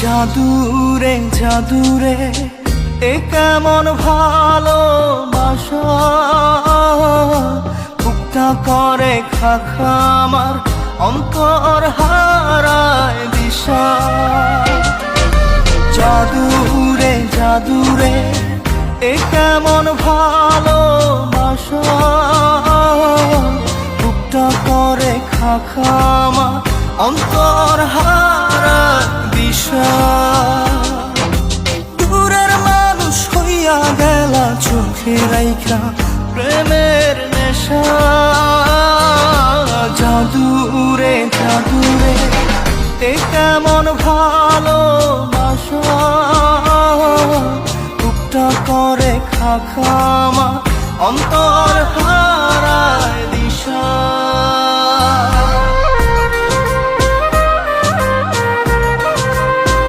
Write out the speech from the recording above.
জাদুরে জাদুরে এ কেমন ভালোবাসা, বুকটা করে খাখা আমার অন্তর হারায় দিশা। জাদুরে জাদুরে এ কেমন ভালোবাসা, বুকটা করে খাখা আমার অন্তর হারায় দিশা। দূরের মানুষ হইয়া গেলা চোখে রাইখা প্রেমের নেশা। জাদুরে জাদুরে এ কেমন ভালোবাসা, বুকটা করে খাখা আমার অন্তর হারায় দিশা।